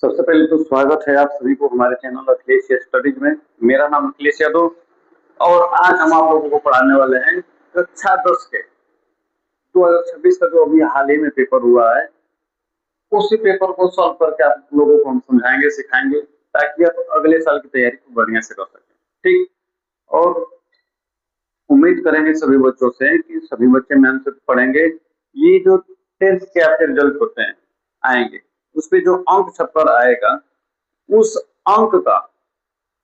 सबसे पहले तो स्वागत है आप सभी को हमारे चैनल अखिलेश स्टडीज में। मेरा नाम अखिलेश यादव और आज हम आप लोगों को पढ़ाने वाले हैं कक्षा 10 के 2026 का जो अभी हाल ही में पेपर हुआ है, उसी पेपर को सॉल्व करके आप लोगों को हम समझाएंगे, सिखाएंगे ताकि आप अगले साल की तैयारी को बढ़िया से कर सकें। ठीक। और उम्मीद करेंगे सभी बच्चों से कि सभी बच्चे मेहनत से पढ़ेंगे। ये जो 10th के आपके रिजल्ट होते हैं आएंगे, उस पे जो अंक छप्पर आएगा, उस अंक का,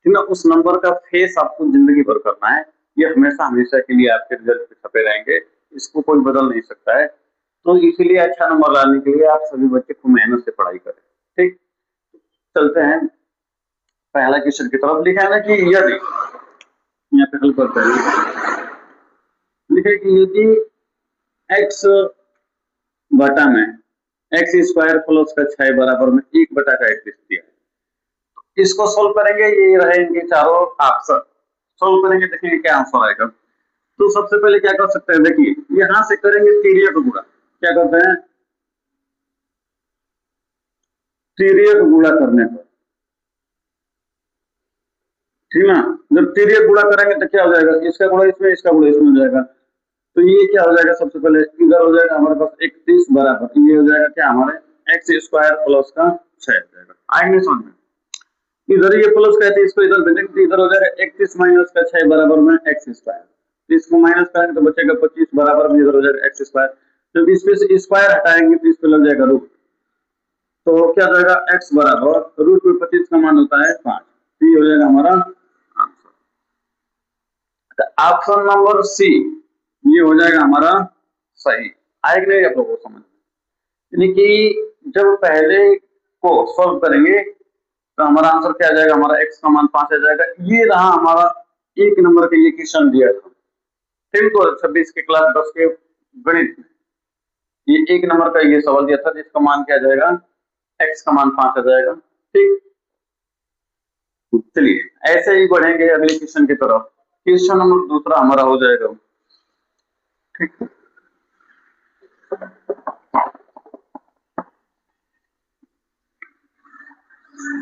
ठीक ना, उस नंबर का फेस आपको जिंदगी भर करना है। ये हमेशा हमेशा के लिए आपके रिजल्ट पे छपे रहेंगे, इसको कोई बदल नहीं सकता है। तो इसीलिए अच्छा नंबर लाने के लिए आप सभी बच्चे खूब मेहनत से पढ़ाई करें। ठीक। चलते हैं पहला क्वेश्चन की तरफ। लिखा है ना कि यदि, यहाँ पे हल करते हैं, लिखे कि यदि x बटा में एक्स स्क्वायर प्लस का 6 बराबर में 1 बटा का 21 दिया है, इसको सोल्व करेंगे। ये रहे इनके चारों ऑप्शन, सोल्व करेंगे, देखेंगे क्या आंसर आएगा। तो सबसे पहले क्या कर सकते हैं, देखिए यहां से करेंगे तिर्यक गुणा। क्या करते हैं, तिर्यक गुणा करने पर, ठीक ना। जब तिर्यक गुणा करेंगे तो क्या हो जाएगा, इसका गुणा इसमें, इसका गुणा इसमें हो जाएगा। तो ये क्या हो जाएगा, सबसे पहले इधर हो जाएगा हमारे पास 31 बराबर, ये हो जाएगा क्या, हमारे एक्स स्क्वायर प्लस का 6 हो जाएगा। आएंगे समझ में। इधर ये प्लस कहते हैं, इसको इधर भेजेंगे तो इधर हो जाएगा 31 माइनस का 6 बराबर में एक्स स्क्वायर। तो इसको माइनस करेंगे तो बचेगा 25 बराबर में, इधर हो जाएगा एक्स स्क्वायर। जब इस पे से स्क्वायर हटाएंगे तो इस पे लग जाएगा रूट। तो क्या हो जाएगा, एक्स बराबर रूट में 25 का मान होता है 5। तो ये हो जाएगा हमारा आंसर। तो ऑप्शन नंबर सी ये हो जाएगा हमारा सही। आएगा नहीं आप लोगों को समझ में, यानी कि जब पहले को सॉल्व करेंगे तो हमारा आंसर क्या आ जाएगा, हमारा x का मान 5 आ जाएगा। ये रहा हमारा 1 नंबर का ये क्वेश्चन दिया था, ठीक। तो 26 के क्लास 10 के गणित में ये 1 नंबर का ये सवाल दिया था, जिसका मान क्या आ जाएगा, x का मान 5 आ जाएगा। ठीक। चलिए ऐसे ही बढ़ेंगे अगले क्वेश्चन की तरफ। क्वेश्चन नंबर दूसरा हमारा हो जाएगा, ठीक।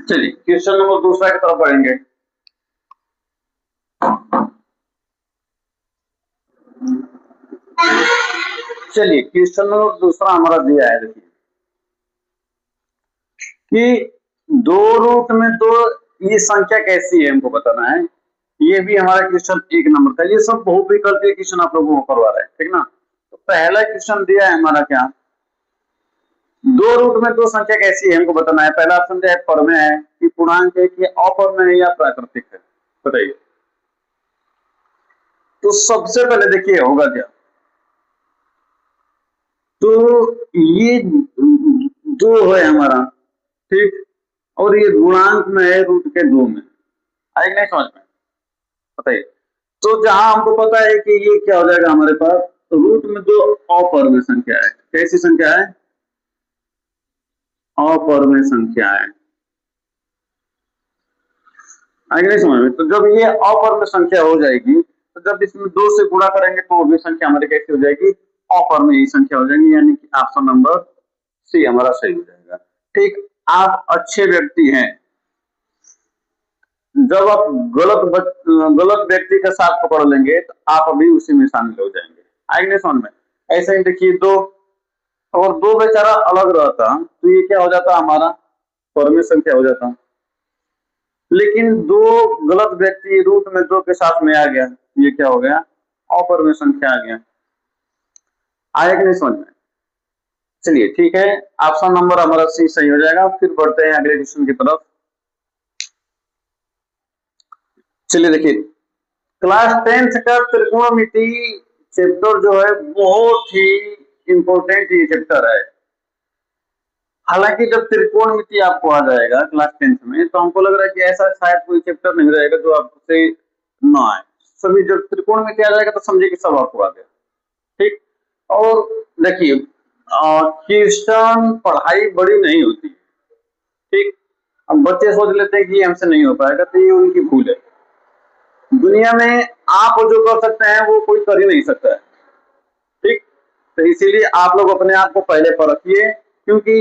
चलिए क्वेश्चन नंबर दूसरा की तरफ बढ़ेंगे। चलिए क्वेश्चन नंबर दूसरा हमारा दिया है, देखिए कि 2 रूट में 2, ये संख्या कैसी है हमको बताना है। ये भी हमारा क्वेश्चन 1 नंबर का। ये सब बहुविकल्पीय क्वेश्चन आप लोगों को करवा रहे हैं, ठीक ना। तो पहला क्वेश्चन दिया है हमारा क्या, 2 रूट में 2 संख्या कैसी है हमको बताना है। पहला ऑप्शन दिया है परमेय है, कि पूर्णांक है, कि अपरमेय है, या प्राकृतिक है, बताइए। तो सबसे पहले देखिए होगा क्या, तो ये 2 है हमारा, ठीक, और ये गुणांक में है रूट के 2 में। आएगा नहीं समझ में, बताइए। तो जहां हमको पता है कि ये क्या हो जाएगा हमारे पास, तो रूट में 2 अपरमेय संख्या है। कैसी संख्या है, अपरमेय संख्या है। आगे नहीं समझ में। तो जब ये अपरमेय संख्या हो जाएगी, तो जब इसमें 2 से गुणा करेंगे तो वो भी संख्या हमारी कैसी हो जाएगी, अपरमेय संख्या हो जाएगी। यानी कि ऑप्शन नंबर सी हमारा सही हो जाएगा। ठीक। आप अच्छे व्यक्ति हैं, जब आप गलत व्यक्ति का साथ पकड़ लेंगे तो आप अभी उसी में शामिल हो जाएंगे। आगे नहीं समझ में। ऐसे ही देखिए 2 और 2 बेचारा अलग रहता तो ये क्या हो जाता, हमारा परमेय संख्या हो जाता। लेकिन 2 गलत व्यक्ति रूट में 2 के साथ में आ गया, ये क्या हो गया, अपरमेय संख्या आ गया। आएगा नहीं समझ में। चलिए ठीक है, ऑप्शन नंबर हमारा सी सही हो जाएगा। फिर बढ़ते हैं अगले क्वेश्चन की तरफ। चलिए देखिए, क्लास 10th का त्रिकोणमिति चैप्टर जो है बहुत ही इंपॉर्टेंट ये चैप्टर है। हालांकि जब त्रिकोणमिति आपको आ जाएगा क्लास 10th में, तो हमको लग रहा है कि ऐसा शायद कोई चैप्टर नहीं रहेगा जो आपसे ना आए। सभी जब त्रिकोणमिति आ जाएगा तो समझिए कि सब आपको आ गया। ठीक। और देखिए क्वेश्चन पढ़ाई बड़ी नहीं होती, ठीक। अब बच्चे सोच लेते हैं कि ये हमसे नहीं हो पाएगा, तो ये उनकी भूल है। दुनिया में आप जो कर सकते हैं वो कोई कर ही नहीं सकता है, ठीक। तो इसीलिए आप लोग अपने आप को पहले पर रखिए, क्योंकि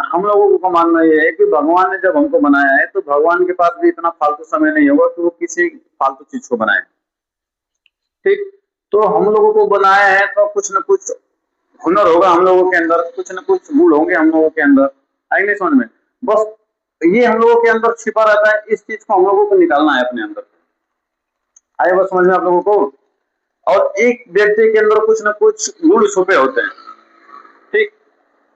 हम लोगों को मानना ये है कि भगवान ने जब हमको बनाया है तो भगवान के पास भी इतना फालतू समय नहीं होगा कि वो किसी फालतू चीज को बनाए। ठीक, तो हम लोगों को बनाया है तो कुछ न कुछ हुनर होगा हम लोगों के अंदर, कुछ न कुछ गुण होंगे हम लोगों के अंदर। आई नहीं समझ में? बस ये हम लोगों के अंदर छिपा रहता है, इस चीज को हम लोगों को निकालना है अपने अंदर। आए बस समझ में आप लोगों को? और एक व्यक्ति के अंदर कुछ न कुछ गुण छुपे होते हैं। ठीक,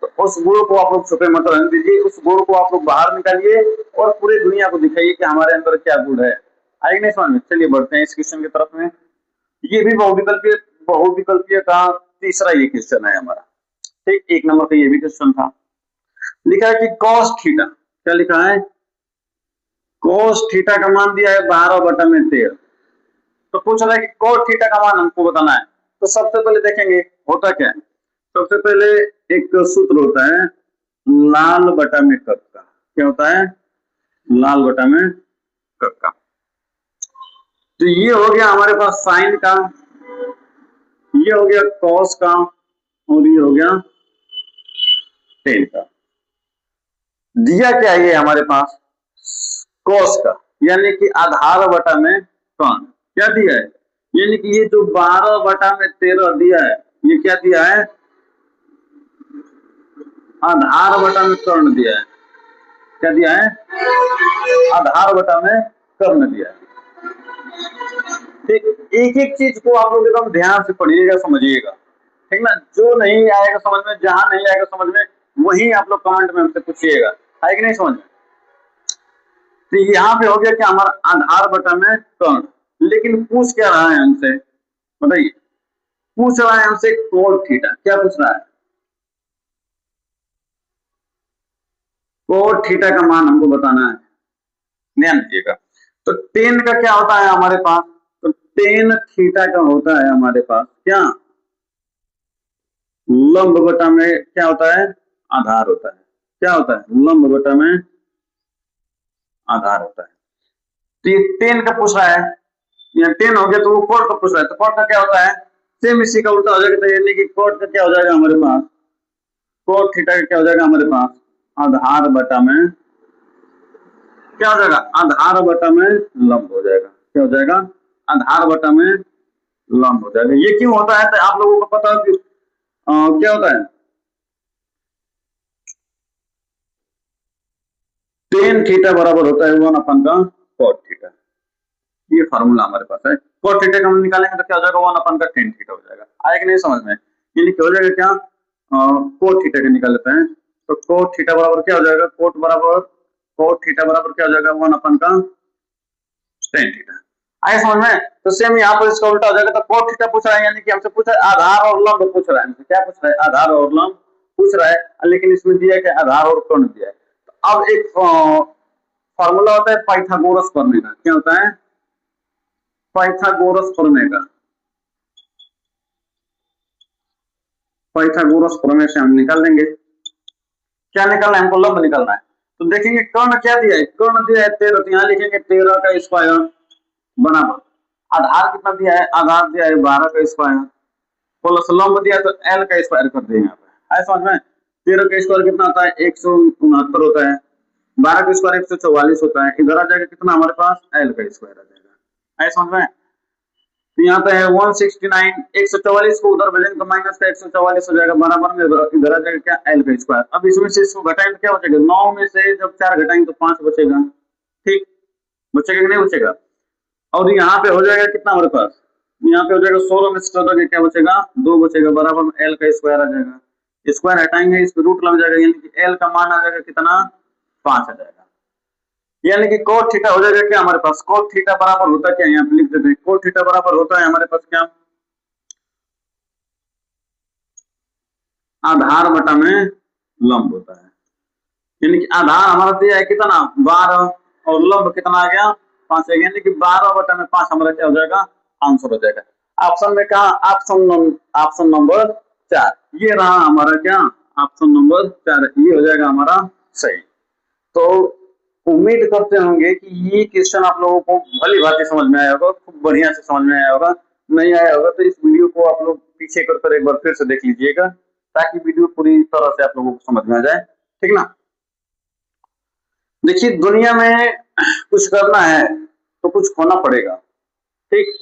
तो उस गुण को आप लोग छुपे मत रहने दीजिए, उस गुण को आप लोग बाहर निकालिए और पूरी दुनिया को दिखाइए कि हमारे अंदर क्या गुण है। आएगी नहीं समझ में? चलिए बढ़ते हैं इस क्वेश्चन की तरफ में। ये भी बहुविकल्पीय बहुविकल्पीय का तीसरा ये क्वेश्चन है हमारा। ठीक, एक नंबर का ये भी क्वेश्चन था। लिखा है कि cos थीटा, क्या लिखा है? cos थीटा का मान दिया है 12/13। तो पूछ रहा है कि cos थीटा का मान हमको बताना है। तो सबसे पहले देखेंगे होता क्या है। सबसे पहले एक सूत्र होता है लाल बटा में कब का। क्या होता है? लाल बटा में कब का। तो ये हो गया हमारे पास साइन का, ये हो गया कॉस का, और ये हो गया टेन का। दिया क्या है ये हमारे पास? कॉस का, यानी कि आधार बटा में कौन। क्या दिया है? यानी कि ये जो 12/13 दिया है, ये क्या दिया है? आधार बटा में कर्ण दिया है। क्या दिया है? आधार बटा में कर्ण दिया है। ठीक, एक एक चीज को आप लोग एकदम ध्यान से पढ़िएगा, समझिएगा। ठीक ना? जो नहीं आएगा समझ में, जहां नहीं आएगा समझ में, वही आप लोग कमेंट में हमसे पूछिएगा। है कि नहीं समझ में? तो यहाँ पे हो गया क्या हमारा आधार बटा में कर्ण। लेकिन पूछ क्या रहा है हमसे, बताइए? पूछ रहा है हमसे कोट थीटा। क्या पूछ रहा है? कोट थीटा का मान हमको बताना है। ध्यान दीजिएगा। तो टेन का क्या होता है हमारे पास? तो टेन थीटा का होता है हमारे पास क्या? लंब बटा में क्या होता है? आधार होता है। क्या होता है? लंब बटा में आधार होता है। तो ये टेन का पूछ रहा है, या टेन हो गया तो वो कोट का पूछ रहा है। तो कोट का क्या होता है? सेम इसी का उल्टा हो जाएगा। तो यानी कि कोट का क्या हो जाएगा हमारे पास? कोट थीटा का क्या हो जाएगा हमारे पास? आधार बटा में क्या हो जाएगा? आधार बटा में लंब हो जाएगा। क्या हो जाएगा? आधार बटा में लंब हो जाएगा। ये क्यों होता है? तो आप लोगों को पता है कि क्या होता है? टेन थीटा बराबर होता है 1 का कॉट थीटा। ये फार्मूला हमारे पास है। कॉट थीटा का हम निकालेंगे तो क्या हो जाएगा? 1 का टेन थीटा हो जाएगा। आएगा नहीं समझ में? ये क्या हो जाएगा? क्या कोट थीटा का निकाल लेते हैं। तो कोट थीटा बराबर क्या हो जाएगा? कोट थीटा बराबर क्या हो जाएगा? 1 का टेन थीटा। आए समझ में? तो सेम यहाँ पर इसका उल्टा हो जाएगा। तो कोट थीटा पूछ रहा है, यानी कि हमसे पूछ रहा है आधार और लंब पूछ रहा है। हमसे क्या पूछ रहा है? आधार और लंब पूछ रहा है, लेकिन इसमें दिया है आधार और कर्ण दिया है। तो अब एक फॉर्मूला होता है पाइथागोरस प्रमेय का। क्या होता है? पाइथागोरस प्रमेय का। पाइथागोरस प्रमेय से हम निकाल लेंगे। क्या निकालना है हमको? लंब निकालना है। तो देखेंगे कर्ण क्या दिया है? कर्ण दिया है 13। तो यहाँ लिखेंगे 13 का स्क्वायर बराबर आधार कितना दिया है? आधार दिया है 12 का स्क्वायर प्लस लंब दिया तो एल का स्क्वायर कर देंगे यहाँ पे। है समझ में? 13 का स्क्वायर कितना होता है? 169 होता है। 12 का स्क्वायर 144 होता है। इधर आ जाएगा कितना हमारे पास? एल का स्क्वायर आ जाएगा। है समझ में? तो यहाँ पे है 169, 144 को उधर भेजेंगे तो माइनस का 144 हो जाएगा बराबर में इधर आ जाएगा क्या? एल का स्क्वायर। अब इसमें से इसको घटाएंगे तो क्या बचेगा? 9 में से जब 4 घटाएंगे तो 5 बचेगा। ठीक, बचेगा कि नहीं बचेगा? और यहाँ पे हो जाएगा कितना हमारे पास? यहाँ पे हो जाएगा 16 में से 14 क्या बचेगा? 2 बचेगा बराबर में एल का स्क्वायर आ जाएगा। स्क्वायर हटाएंगे इस रूट लग जाएगा, यानी कि एल का मान आ जाएगा कितना? 5 आ जाएगा। यानी कि कोट थीटा हो जाएगा क्या हमारे पास? कोट थीटा बराबर होता क्या? यहाँ पे लिख देते हैं। कोट थीटा बराबर होता है हमारे पास क्या? आधार बटा में लंब होता है। यानी कि आधार हमारा दिया है कितना? 12 और लंब कितना आ गया? 5 आ गया। यानी कि 12 बटा में 5 हमारा क्या हो जाएगा? आंसर हो जाएगा। ऑप्शन में कहा? ऑप्शन नंबर 4 ये रहा हमारा क्या? ऑप्शन नंबर 4 ये हो जाएगा हमारा सही। तो उम्मीद करते होंगे कि ये क्वेश्चन आप लोगों को भली भांति समझ में आया होगा, खूब बढ़िया से समझ में आया होगा। नहीं आया होगा तो इस वीडियो को आप लोग पीछे कर एक बार फिर से देख लीजिएगा, ताकि वीडियो पूरी तरह से आप लोगों को समझ में आ जाए। ठीक ना? देखिए दुनिया में कुछ करना है तो कुछ खोना पड़ेगा, ठीक।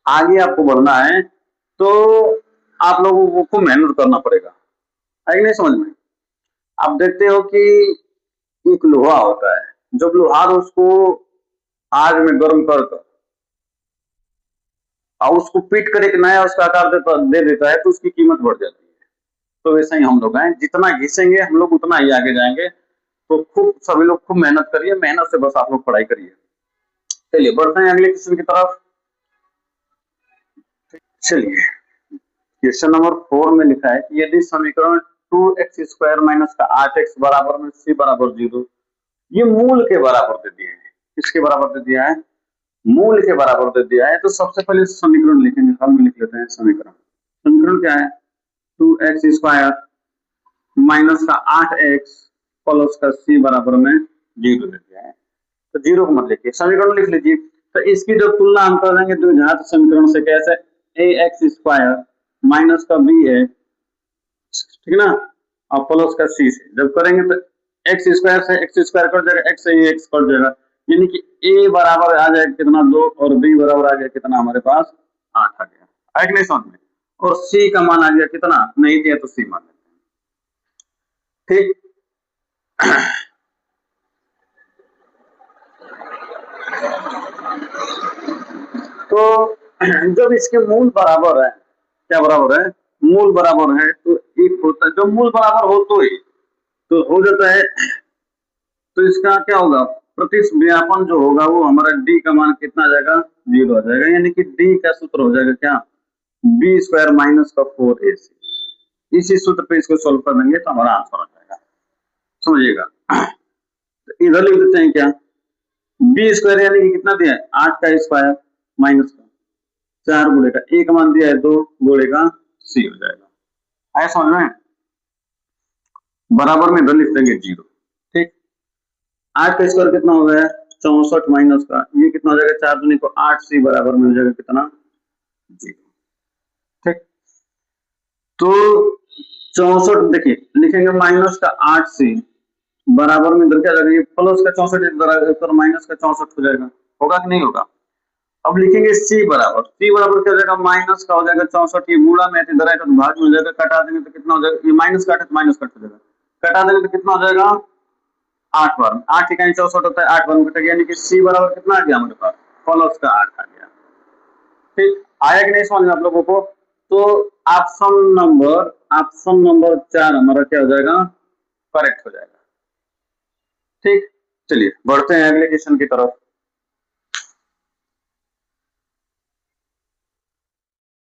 आगे आपको बढ़ना है तो आप लोगों को खूब मेहनत करना पड़ेगा, है कि नहीं समझ में। आप देखते हो कि एक लोहा होता है, जब लोहार उसको आग में गर्म कर और उसको पीट कर एक नया उसका आकार दे देता है तो उसकी कीमत बढ़ जाती है। तो वैसे ही हम लोग हैं, जितना घिसेंगे हम लोग उतना ही आगे जाएंगे। तो खूब सभी लोग खूब मेहनत करिए, मेहनत से बस आप लोग पढ़ाई करिए। चलिए बढ़ते हैं अगले क्वेश्चन की तरफ। चलिए क्वेश्चन नंबर 4 में लिखा है कि यदि समीकरण 2x² माइनस का 8x बराबर में c बराबर 0, ये मूल के बराबर दे दिए हैं। किसके बराबर दे दिया है? मूल के बराबर दे दिया है। तो सबसे पहले समीकरण लिखेंगे, हल में लिख लेते हैं समीकरण। समीकरण क्या है? 2x² माइनस का 8x प्लस का c बराबर में 0 दे दिया है। तो 0 को मत लिखिए, समीकरण लिख लीजिए। तो इसकी जब तुलना हम कर देंगे द्विघात समीकरण से, कैसे? ax² माइनस का b है, ठीक ना, और प्लस का c से जब करेंगे तो x² से x² कट जाएगा, x से x कट जाएगा, यानी कि a बराबर आ जाएगा कितना? 2 और b बराबर आ गया कितना हमारे पास? 8 आ गया। है कि नहीं समझ में? और c का मान आ गया कितना? नहीं दिया तो c मान लेते हैं, ठीक। तो जब इसके मूल बराबर है, क्या बराबर है? मूल बराबर है, तो एक होता है, जब मूल बराबर हो तो हो जाता है। तो इसका क्या होगा? प्रतिव्यापन जो होगा वो हमारा d का मान कितना आ जाएगा? 0 आ जाएगा, यानी कि d का सूत्र हो जाएगा क्या? b² माइनस का 4ac। इसी सूत्र पे इसको सोल्व कर देंगे तो हमारा आंसर आ जाएगा, समझिएगा। तो इधर लिख देते हैं क्या? b² यानी कि कितना दिया है? 8 का स्क्वायर माइनस का 4 गुणे का एक मान दिया है 2 गुणे का c हो जाएगा। आया समझ में? बराबर में इधर लिख देंगे 0, ठीक। 8 का स्क्वायर कितना हो गया? 64 माइनस का ये कितना हो जाएगा? 4 दूनी को 8c बराबर में हो जाएगा कितना? 0, ठीक। तो 64 देखिए लिखेंगे माइनस का 8c बराबर में इधर क्या जाएगा? ये प्लस का 64 इधर माइनस का 64 हो जाएगा, होगा कि नहीं होगा? अब लिखेंगे c बराबर क्या हो जाएगा? माइनस का हो जाएगा 64, ये गुणा में इधर आएगा तो भाग में हो जाएगा, कटा देंगे तो कितना हो जाएगा? ये माइनस काटे तो माइनस कट हो जाएगा, कटा देंगे तो कितना हो जाएगा? 8 बार 8 इकाई 64 होता है, 8 बार में कटेगा, यानी कि c बराबर कितना आ गया हमारे पास? प्लस का 8 आ गया, ठीक। आया कि नहीं समझ में आप लोगों को? तो ऑप्शन नंबर 4 हमारा क्या हो जाएगा? करेक्ट हो जाएगा, ठीक। चलिए बढ़ते हैं अगले क्वेश्चन की तरफ।